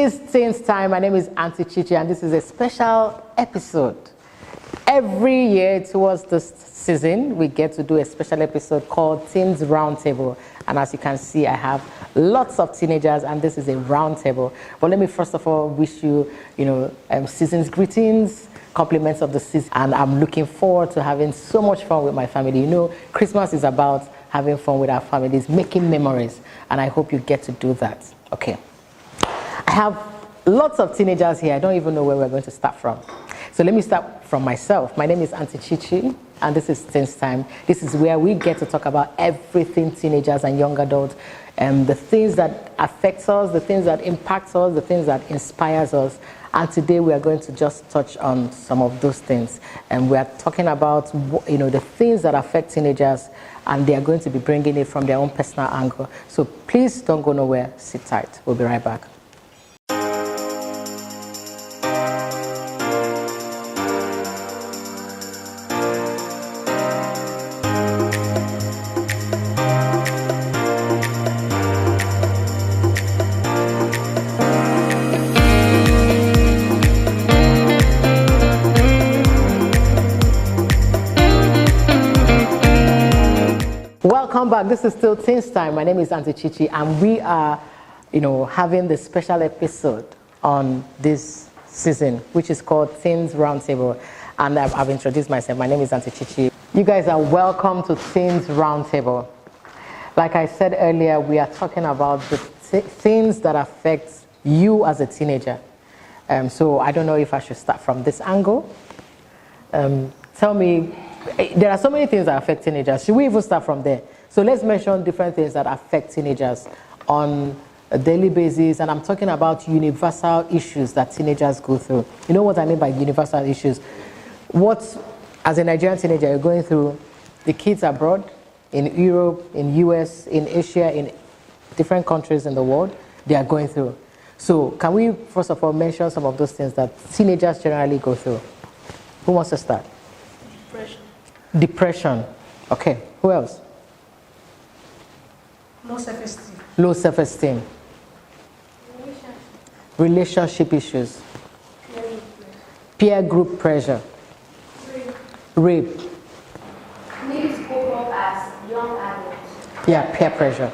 is Teens Time. My name is Auntie Chichi, and this is a special episode. Every year towards this season, we get to do a special episode called Teens Roundtable. And as you can see, I have lots of teenagers, and this is a roundtable. But let me first of all wish you, season's greetings, compliments of the season, and I'm looking forward to having so much fun with my family. You know, Christmas is about having fun with our families, making memories, and I hope you get to do that. Okay. I have lots of teenagers here. I don't even know where we're going to start from. So let me start from myself. My name is Auntie Chichi, and this is Teens Time. This is where we get to talk about everything teenagers and young adults, the things that affect us, the things that impact us, the things that inspires us. And today we are going to just touch on some of those things. And we are talking about, the things that affect teenagers, and they are going to be bringing it from their own personal angle. So please don't go nowhere. Sit tight. We'll be right back. Welcome back. This is still Teens Time. My name is Auntie Chichi, and we are, having the special episode on this season, which is called Teens Roundtable. And I've introduced myself. My name is Auntie Chichi. You guys are welcome to Teens Roundtable. Like I said earlier, we are talking about the things that affect you as a teenager. So I don't know if I should start from this angle. Tell me, there are so many things that affect teenagers. Should we even start from there? So let's mention different things that affect teenagers on a daily basis. And I'm talking about universal issues that teenagers go through. You know what I mean by universal issues? What, as a Nigerian teenager, you're going through, the kids abroad, in Europe, in US, in Asia, in different countries in the world, they are going through. So can we, first of all, mention some of those things that teenagers generally go through? Who wants to start? Depression. Okay. Who else? Low self-esteem. Low self-esteem. Relationship issues. Peer group pressure. Rape. Need to cope up as young adults. Yeah, peer pressure.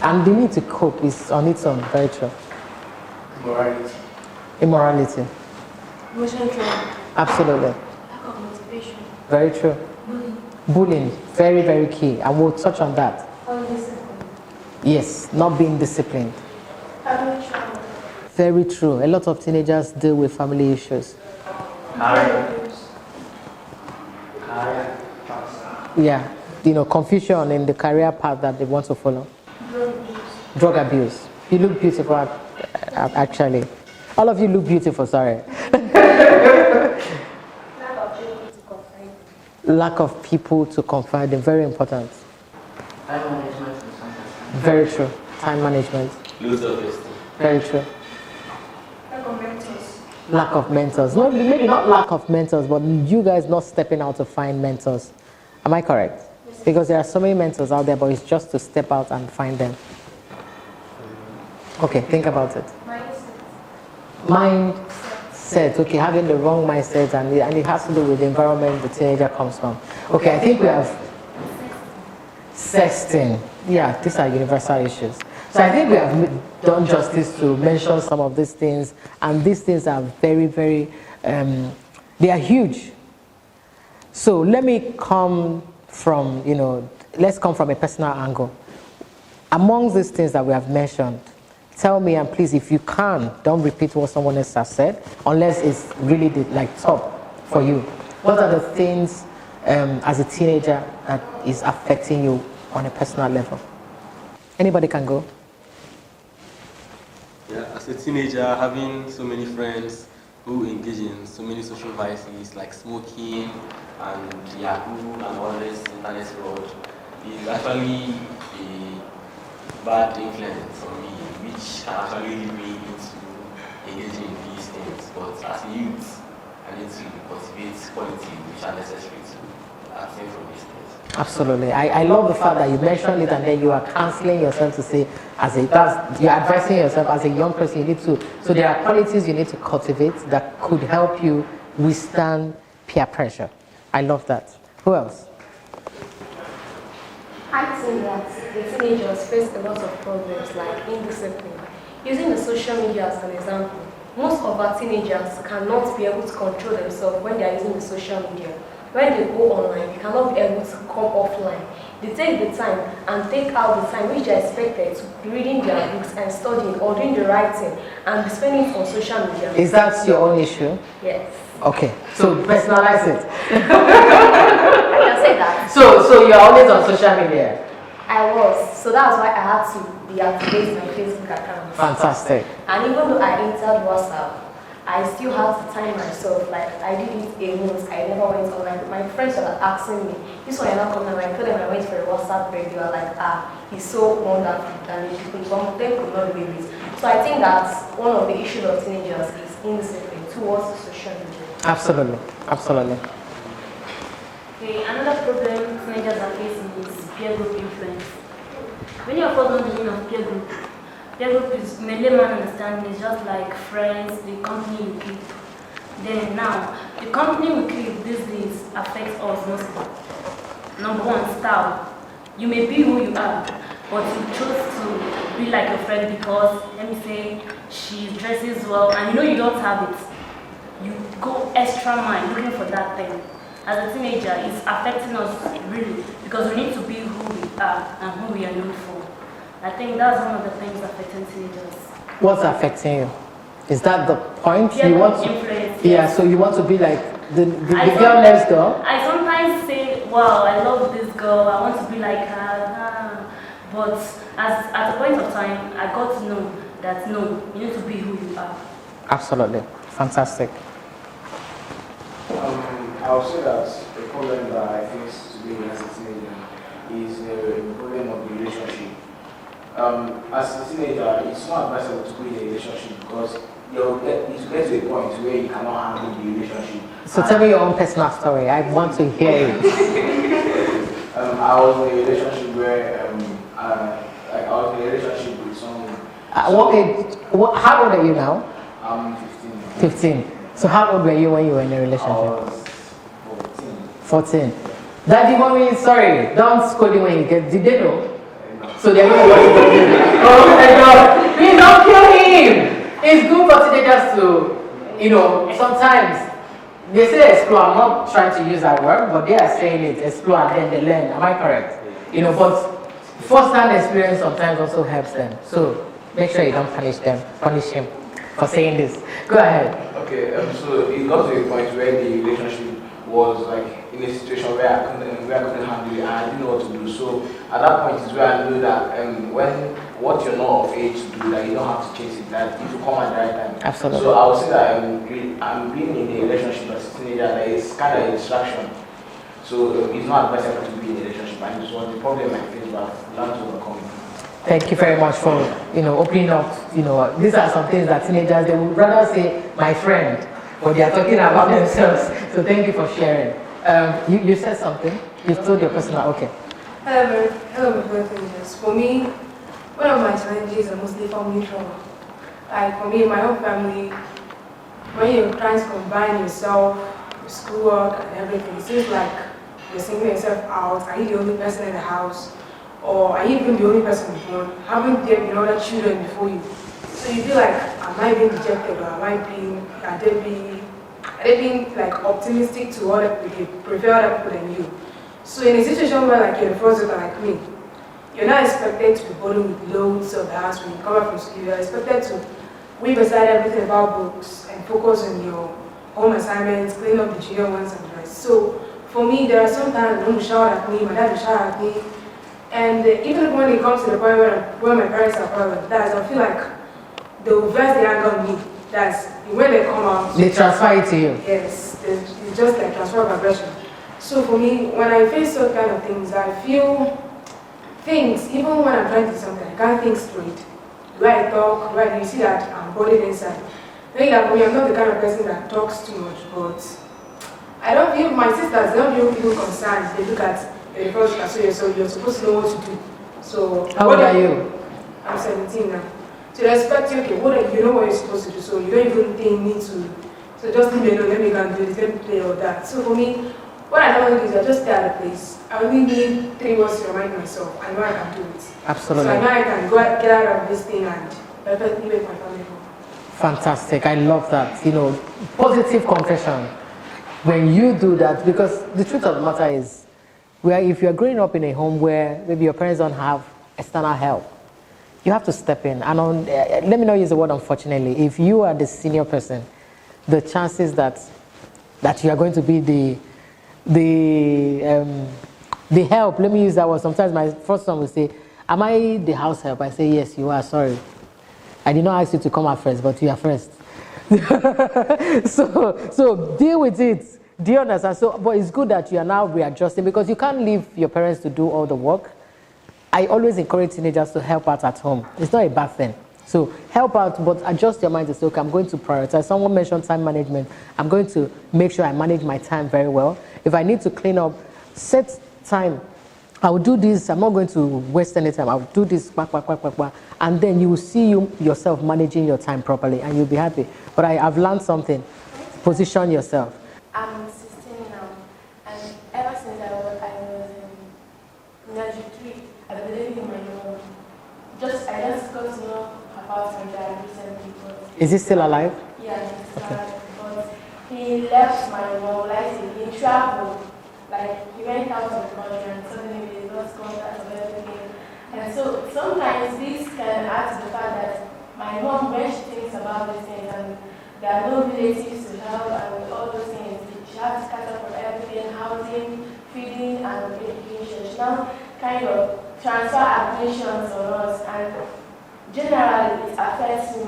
And the need to cope is on its own. Very true. Morality. Immorality. Emotional trauma. Absolutely. Lack of motivation. Very true. Bullying. Very, very key. And we'll touch on that. Undisciplined. Yes, not being disciplined. Family trauma. Very true. A lot of teenagers deal with family issues. Yeah, confusion in the career path that they want to follow. Drug abuse. You look beautiful, actually. All of you look beautiful, sorry. Lack of people to confide in, very important. Time management. Very true. Time management. Low self-esteem. Very true. Lack of mentors. Lack of mentors. No, maybe not lack of mentors, but you guys not stepping out to find mentors. Am I correct? Because there are so many mentors out there, but it's just to step out and find them. Okay, think about it. Mindset. Okay, having the wrong mindset, and it has to do with the environment the teenager comes from. Okay, I think we have sexting. Yeah, these are universal issues. So I think we have done justice to mention some of these things, and these things are very, very, they are huge. So let me come from, let's come from a personal angle. Among these things that we have mentioned, tell me, and please, if you can, don't repeat what someone else has said, unless it's really top for you. What are the things as a teenager that is affecting you on a personal level? Anybody can go. Yeah, as a teenager, having so many friends who engage in so many social vices like smoking and Yahoo and all this internet fraud is actually a bad influence on me, which can actually lead me into engaging in these things. But as a youth, I need to cultivate qualities which are necessary to are seeing from these things. Absolutely. I love the fact that you mentioned it and then you are counseling yourself to say, you're advising yourself as a young person, you need to, so there are qualities you need to cultivate that could help you withstand peer pressure. I love that. Who else? I think that the teenagers face a lot of problems like indiscipline. Using the social media as an example, most of our teenagers cannot be able to control themselves when they are using the social media. When they go online, they cannot be able to come offline. They take the time and take out the time which they are expected to be reading their books and studying or doing the writing and be spending it on social media. Is that your own issue? Yes. Okay, so personalize it. I can say that. So you're always on social media? I was. So that's why I had to deactivate my Facebook account. Fantastic. And even though I entered WhatsApp, I still had to time myself. Like I did it a month, I never went online. My friends were asking me, this one you're not coming online. I told them I went for a WhatsApp break. They were like, he's so wonderful and some of them could not believe it. So I think that's one of the issues of teenagers is indiscipline towards social media. Absolutely, absolutely. Okay, another problem teenagers are facing is peer group influence. Many of us don't believe in peer group. Peer group is mainly man understanding, it's just like friends, the company you keep. Then now, the company we keep these days affects us mostly. Number one, style. You may be who you are, but you chose to be like your friend because, let me say, she dresses well and you know you don't have it. You go extra mile looking for that thing. As a teenager, it's affecting us really because we need to be who we are and who we are known for. I think that's one of the things affecting teenagers. What's affecting you? Is that the point? Peer You want to, influence, yeah, yes. so you want to be like the girl next door? I sometimes say, wow, I love this girl, I want to be like her. But at a point of time, I got to know that no, you need to be who you are. Absolutely. Fantastic. I would say that the problem that I face today as a teenager is the problem of the relationship. As a teenager, it's not advisable to be in a relationship because you get to a point where you cannot handle the relationship. So tell me your own personal story. I want to hear it. I was in a relationship where I was in a relationship with someone. What age, how old are you now? I'm 15. 15. So how old were you when you were in a I relationship? was 14. Daddy, mommy, sorry, don't scold you when you get. Did they know? 14. So they're going to watch it. Oh my God! Please don't kill him. It's good for teenagers to, sometimes they say explore. I'm not trying to use that word, but they are saying it explore and then they learn. Am I correct? But first-hand experience sometimes also helps them. So make sure you don't punish him for saying this. Go ahead. Okay, so it got to a point where the relationship was like in a situation where I couldn't handle it and I didn't know what to do. So at that point is where I knew that when what you're not of age to do, that you don't have to chase it, that it will come at the right time. Absolutely. So I would say that I'm being in a relationship as a teenager that is kind of a distraction. So it's not advisable to be in a relationship, and it's what the problem I face, but I've learned to overcome it. Thank you very much for opening up. These are some things that teenagers, they would rather say my friend, but they are talking about themselves. So thank you for sharing. You said something. You told your personal. Okay. Hello, my fellow teenagers. For me, one of my challenges are mostly family trauma. Like for me, my own family, when you're trying to combine yourself, your schoolwork and everything, it seems like you're singling yourself out. Are you the only person in the house? Or are you even the only person born? Haven't there been other children before you? So you feel like, am I being rejected or are they being like optimistic to other people, they prefer other people than you? So in a situation where like you're the first daughter like me, you're not expected to be burdened with loads of the house when you come back from school. You're expected to weave aside everything about books and focus on your home assignments, clean up the junior ones and the rest. So for me, there are some times my mom will shout at me, my dad will shout at me. And even when it comes to the point where my parents are quarreling, I feel like they will verse the anger on me. That's when they come out. They transfer it to you. Yes, they just like transfer of aggression. So for me, when I face those kind of things, I feel things, even when I'm trying to do something, I can't think straight. The way I talk, you see that I'm bodied inside. Maybe that for me, I'm not the kind of person that talks too much, but I don't feel, my sisters, they don't even feel concerned. They look at the first class, so you're supposed to know what to do. So, How old are you? I'm 17 now. So they expect you, okay, you know what you're supposed to do, so you don't even need to, so just leave me alone, let me go and do this, let me play all that. So for me, what I don't want to do is I just stay at the place. I only need 3 words to remind myself. I know I can do it. Absolutely. So I know I can get out of this thing and definitely make my family home. Fantastic. I love that. You know, positive confession. When you do that, because the truth of the matter is, if you're growing up in a home where maybe your parents don't have external help, you have to step in. And let me not use the word unfortunately. If you are the senior person, the chances that you are going to be the help, let me use that word. Sometimes my first son will say, am I the house help? I say, yes, you are, sorry. I did not ask you to come out first, but you are first. so deal with it. Do you understand? So, but it's good that you are now readjusting because you can't leave your parents to do all the work. I always encourage teenagers to help out at home. It's not a bad thing. So help out, but adjust your mind to say, okay, I'm going to prioritize. Someone mentioned time management. I'm going to make sure I manage my time very well. If I need to clean up, set time. I will do this. I'm not going to waste any time. I'll do this, and then you will see yourself managing your time properly, and you'll be happy. But I've learned something. Position yourself. I'm 16 now, and ever since I was in nursery 3, I've been living in my mom. I just got to know about my dad recently. Is he still alive? Yeah, he's still alive. But he left my mom, he traveled. Like, he went out of the country and suddenly we lost contact of everything. And so sometimes this can add to the fact that my mom, when she thinks about these things and there are no relatives to help and all those things, she has to catch up on everything, housing, feeding, and education. She now kind of transfer admissions on us, and generally it affects me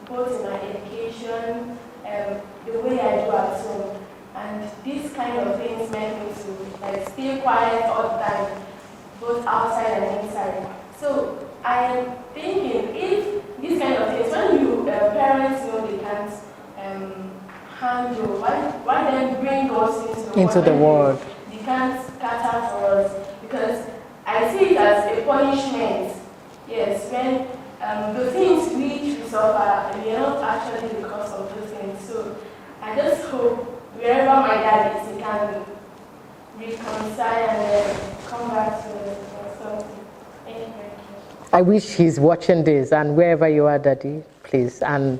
both in my education and the way I do at home. And these kind of things make me to stay quiet all the time, both outside and inside. So I am thinking, if these kind of things, when you parents know they can't handle, why then bring us into the world? They can't cater for us, because I see it as a punishment. Yes, when the things we suffer, we are not actually because of those things. So I just hope wherever my dad is, he can reconcile and come back to something. Thank you very much. I wish he's watching this, and wherever you are, Daddy, please. And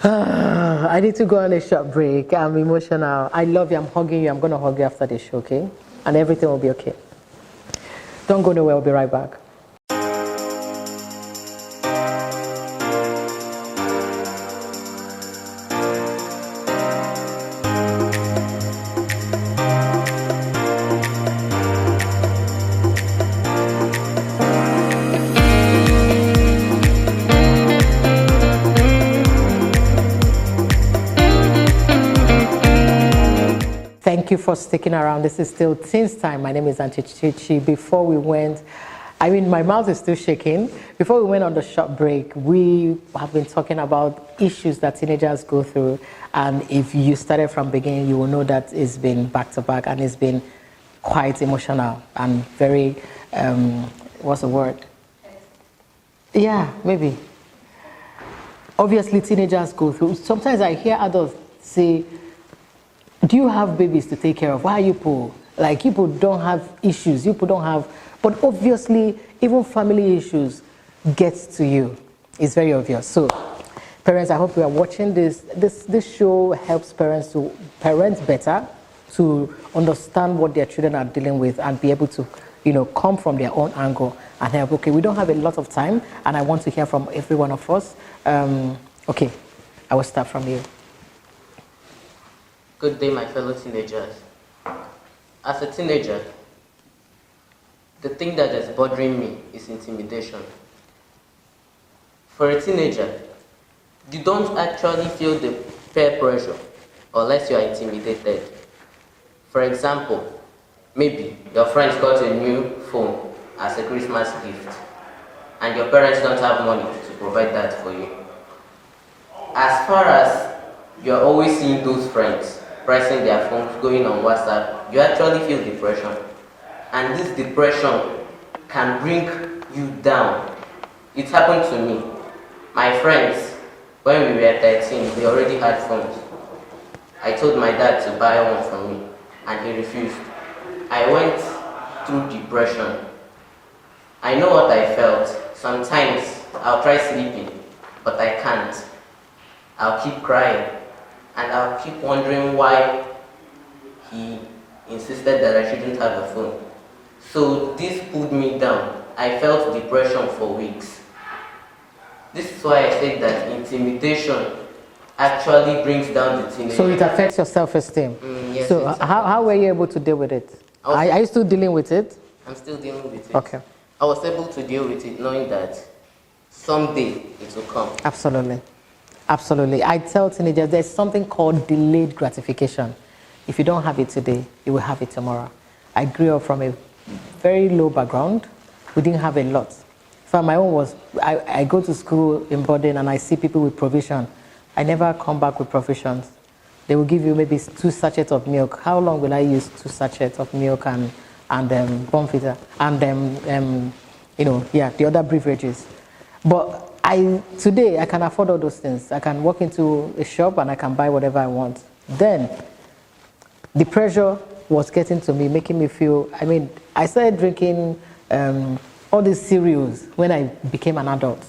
I need to go on a short break. I'm emotional. I love you. I'm hugging you. I'm going to hug you after the show, okay? And everything will be okay. Don't go nowhere. We'll be right back. Thank you for sticking around. This is still Teens Time. My name is Auntie Chichi. Before we went, my mouth is still shaking. Before we went on the short break, we have been talking about issues that teenagers go through. And if you started from beginning, you will know that it's been back to back and it's been quite emotional and very, what's the word? Yeah, maybe. Obviously, teenagers go through. Sometimes I hear adults say, do you have babies to take care of? Why are you poor? Like, people don't have issues. People don't have, but obviously, even family issues get to you. It's very obvious. So, parents, I hope you are watching this. This show helps parents to parent better, to understand what their children are dealing with and be able to, come from their own angle and help. Okay, we don't have a lot of time, and I want to hear from every one of us. Okay, I will start from you. Good day, my fellow teenagers. As a teenager, the thing that is bothering me is intimidation. For a teenager, you don't actually feel the peer pressure unless you are intimidated. For example, maybe your friends got a new phone as a Christmas gift and your parents don't have money to provide that for you. As far as you're always seeing those friends pressing their phones, going on WhatsApp, you actually feel depression. And this depression can bring you down. It happened to me. My friends, when we were 13, they already had phones. I told my dad to buy one for me, and he refused. I went through depression. I know what I felt. Sometimes I'll try sleeping, but I can't. I'll keep crying, and I'll keep wondering why he insisted that I shouldn't have a phone. So this pulled me down. I felt depression for weeks. This is why I said that intimidation actually brings down the teenager. So it affects your self-esteem. Yes. So how were you able to deal with it? Are you still dealing with it? I'm still dealing with it. Okay. I was able to deal with it knowing that someday it will come. Absolutely. Absolutely. I tell teenagers there's something called delayed gratification. If you don't have it today, you will have it tomorrow. I grew up from a very low background. We didn't have a lot. So my own was, I go to school in boarding and I see people with provision. I never come back with provisions. They will give you maybe 2 sachets of milk. How long will I use 2 sachets of milk and bonfita and the other beverages? But today I can afford all those things. I can walk into a shop and I can buy whatever I want. Then the pressure was getting to me, making me feel, I started drinking all these cereals when I became an adult.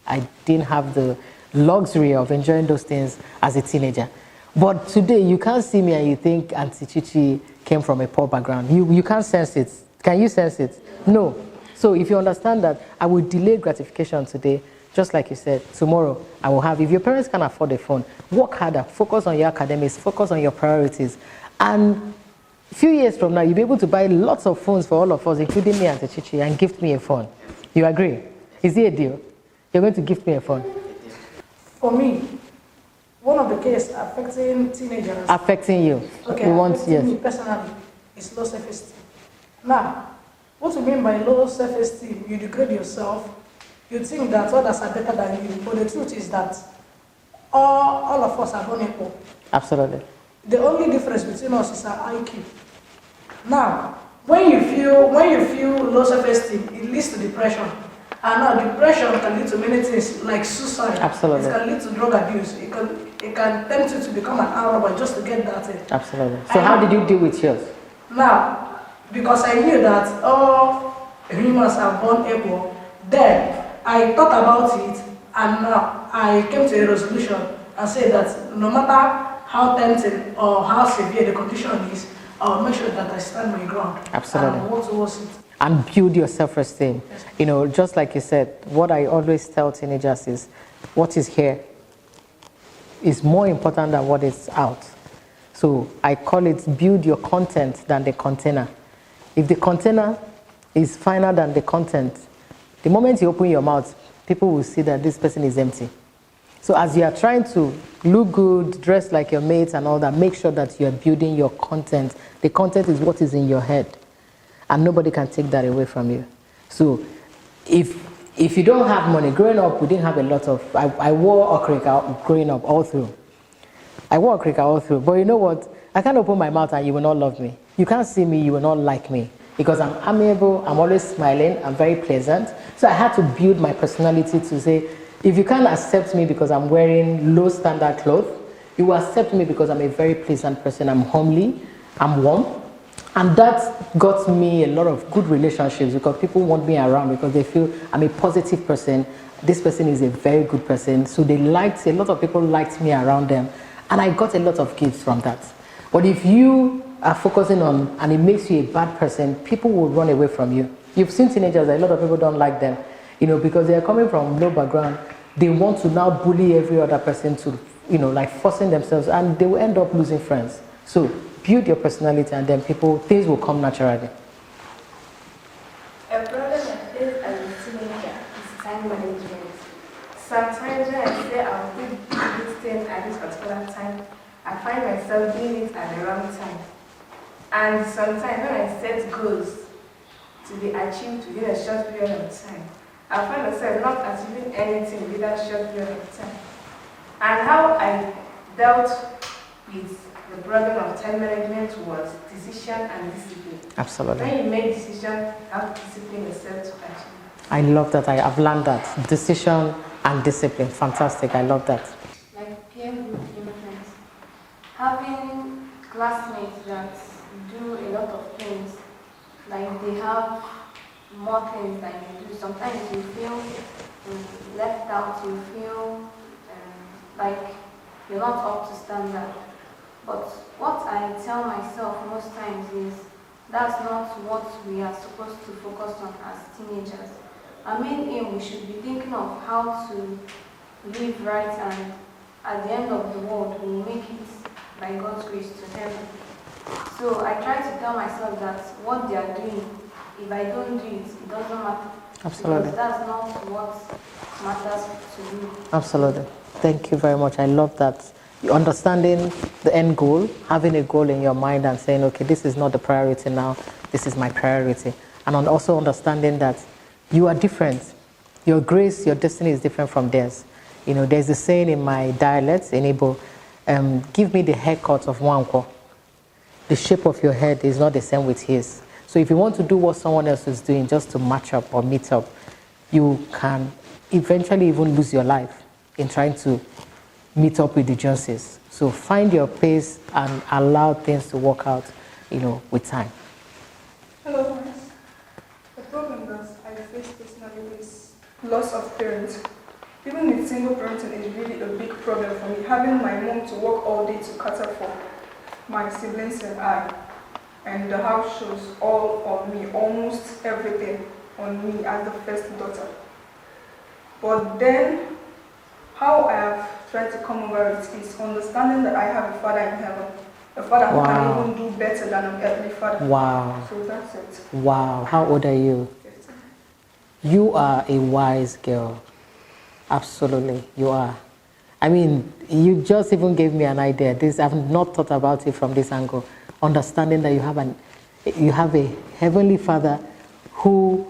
I didn't have the luxury of enjoying those things as a teenager. But today, you can't see me and you think Auntie Chichi came from a poor background. You can't sense it. Can you sense it? No. So if you understand that, I will delay gratification today, just like you said, tomorrow I will have. If your parents can afford a phone, work harder, focus on your academics, focus on your priorities. And a few years from now, you'll be able to buy lots of phones for all of us, including me, Auntie Chichi, and gift me a phone. You agree? Is it a deal? You're going to gift me a phone? For me, one of the cases affecting teenagers. Affecting you? Okay, affecting me personally is low self-esteem. Now, what we mean by low self-esteem, you degrade yourself, you think that others are better than you, but the truth is that all of us are born equal. Absolutely. The only difference between us is our IQ. Now, when you feel low self-esteem, it leads to depression. And now depression can lead to many things like suicide. Absolutely. It can lead to drug abuse. It can tempt you to become an arm robber just to get that thing. Absolutely. So how did you deal with yours? Now, because I knew that all humans are born equal, then I thought about it and now I came to a resolution and said that no matter how tempting or how severe the condition is, I'll make sure that I stand my ground. Absolutely. And work towards it. And build your self-esteem. Yes. Just like you said, what I always tell teenagers is, what is here is more important than what is out. So I call it build your content than the container. If the container is finer than the content, the moment you open your mouth, people will see that this person is empty. So as you are trying to look good, dress like your mates and all that, make sure that you are building your content. The content is what is in your head. And nobody can take that away from you. So if you don't have money, growing up, we didn't have a lot of, I wore okrika growing up all through. I wore okrika all through. But you know what? I can't open my mouth and you will not love me. You can't see me, you will not like me. Because I'm amiable, I'm always smiling, I'm very pleasant. So I had to build my personality to say, if you can't accept me because I'm wearing low standard clothes, you will accept me because I'm a very pleasant person. I'm homely, I'm warm. And that got me a lot of good relationships because people want me around because they feel I'm a positive person. This person is a very good person. So a lot of people liked me around them. And I got a lot of gifts from that. But if you are focusing on, and it makes you a bad person, people will run away from you. You've seen teenagers, a lot of people don't like them, because they are coming from low background. They want to now bully every other person to, like forcing themselves, and they will end up losing friends. So build your personality and then things will come naturally. A problem I face as a teenager is time management. Sometimes when I say I'll do this thing at this particular time, I find myself doing it at the wrong time. And sometimes when I set goals to be achieved within a short period of time, I find myself not achieving anything within that short period of time. And how I dealt with the problem of time management was decision and discipline. Absolutely. When you make decision, have discipline yourself to achieve. I love that. I've learned that. Decision and discipline. Fantastic. I love that. Like peer group influence. Having classmates that do a lot of things, like they have more things than you do. Sometimes you feel left out, you feel like you're not up to standard. But what I tell myself most times is that's not what we are supposed to focus on as teenagers. Our main aim, we should be thinking of how to live right, and at the end of the world, we'll make it by God's grace to heaven. So I try to tell myself that what they are doing, if I don't do it, it doesn't matter. Absolutely. Because that's not what matters to me. Absolutely. Thank you very much. I love that. You're understanding the end goal, having a goal in your mind and saying, okay, this is not the priority now, this is my priority. And also understanding that you are different. Your grace, your destiny is different from theirs. You know, there's a saying in my dialect, in Igbo, give me the haircut of Nwankwo. The shape of your head is not the same with his. So if you want to do what someone else is doing just to match up or meet up, you can eventually even lose your life in trying to meet up with the Joneses. So find your pace and allow things to work out, you know, with time. Hello, guys. The problem that I face personally is loss of parents. Even with single parenting is really a big problem for me. Having my mom to work all day to cater for my siblings and I, and the house shows all on me, almost everything on me as the first daughter. But then, how I have tried to come over it is understanding that I have a father in heaven, a father who can even do better than an earthly father. Wow. So that's it. Wow. How old are you? 15. You are a wise girl. Absolutely, you are. I mean, you just even gave me an idea. I've not thought about it from this angle. Understanding that you have a heavenly father who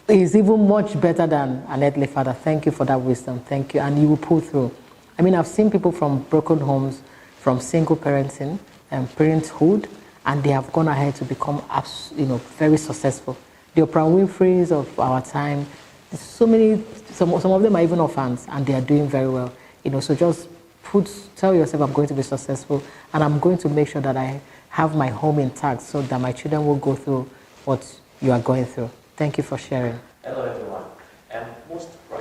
is even much better than an earthly father. Thank you for that wisdom. Thank you. And you will pull through. I mean, I've seen people from broken homes, from single parenting and parenthood, and they have gone ahead to become, very successful. The Oprah Winfreys of our time, so many, some of them are even orphans, and they are doing very well. So just tell yourself, I'm going to be successful, and I'm going to make sure that I have my home intact so that my children will go through what you are going through. Thank you for sharing. Hello, everyone.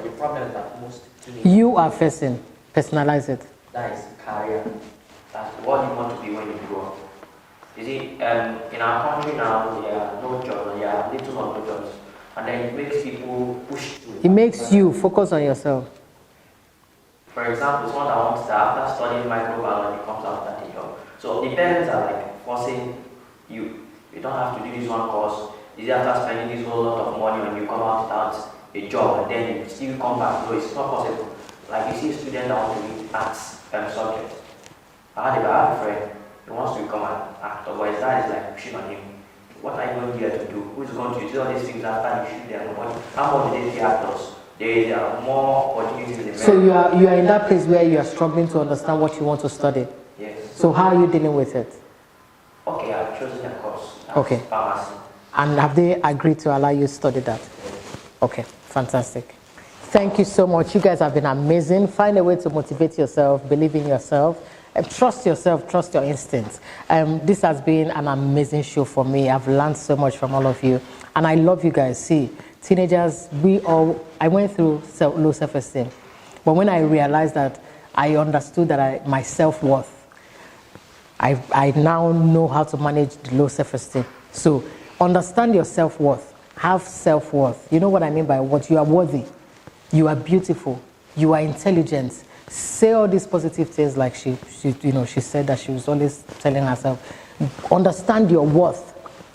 The problem is that most teenagers... You are facing. Personalize it. That is career. That's what you want to be when you grow up. You see, in our country now, there are no jobs, there are little or no jobs. And then it makes people push to... It makes you focus on yourself. For example, someone that wants to, after studying microbiology, comes out at a job. So the parents are like forcing you don't have to do this one course. Is after spending this whole lot of money when you come out without a job and then you still come back? No, it's not possible. Like you see a student that wants to read arts subject. I have a friend who wants to become an actor, but his dad is like pushing on him. What are you going here to do? Who is going to do all these things after you shoot them? How much do they pay actors? There are more opportunities in the So you are in that place where you are struggling to understand what you want to study. Yes. So how are you dealing with it? Okay, I've chosen a course. Okay. Pharmacy. And have they agreed to allow you to study that? Okay, fantastic. Thank you so much. You guys have been amazing. Find a way to motivate yourself, believe in yourself, and trust yourself, trust your instincts. This has been an amazing show for me. I've learned so much from all of you. And I love you guys. See, teenagers, I went through low self-esteem. But when I realized that, I understood that my self-worth, I now know how to manage the low self-esteem. So understand your self-worth. Have self-worth. You know what I mean by what? You are worthy. You are beautiful. You are intelligent. Say all these positive things like she said that she was always telling herself. Understand your worth.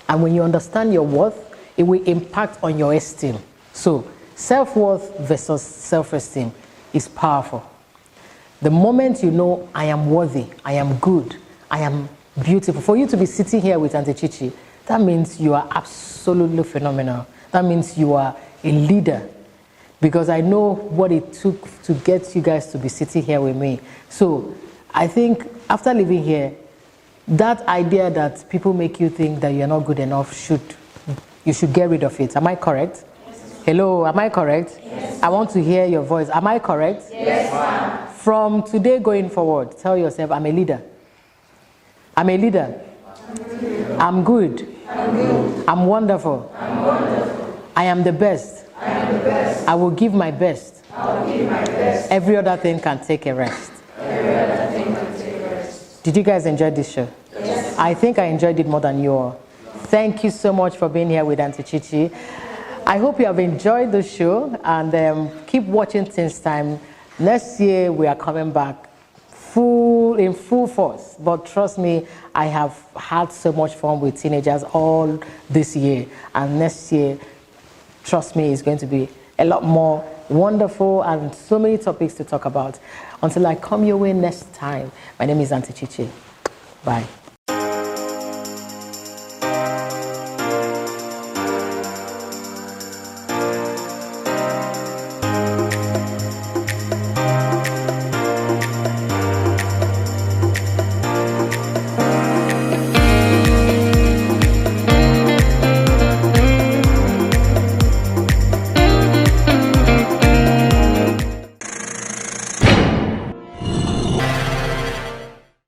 And when you understand your worth, it will impact on your esteem. So self-worth versus self-esteem is powerful. The moment you know, I am worthy, I am good, I am beautiful. For you to be sitting here with Auntie Chichi, that means you are absolutely phenomenal. That means you are a leader. Because I know what it took to get you guys to be sitting here with me. So I think after living here, that idea that people make you think that you're not good enough, you should get rid of it. Am I correct? Yes. Hello, am I correct? Yes. I want to hear your voice. Am I correct? Yes, ma'am. From today going forward, tell yourself, I'm a leader. I'm a leader. I'm good. I'm good. I'm wonderful. I'm wonderful. I am the best. I am the best. I will give my best. I will give my best. Every other thing can take a rest. Every other thing can take a rest. Did you guys enjoy this show? Yes. I think I enjoyed it more than you all. Thank you so much for being here with Auntie Chichi. I hope you have enjoyed the show, and keep watching Teens Time. Next year we are coming back in full force, but trust me, I have had so much fun with teenagers all this year, and next year, trust me, it's going to be a lot more wonderful and so many topics to talk about. Until I come your way next time, my name is Auntie Chichi. Bye.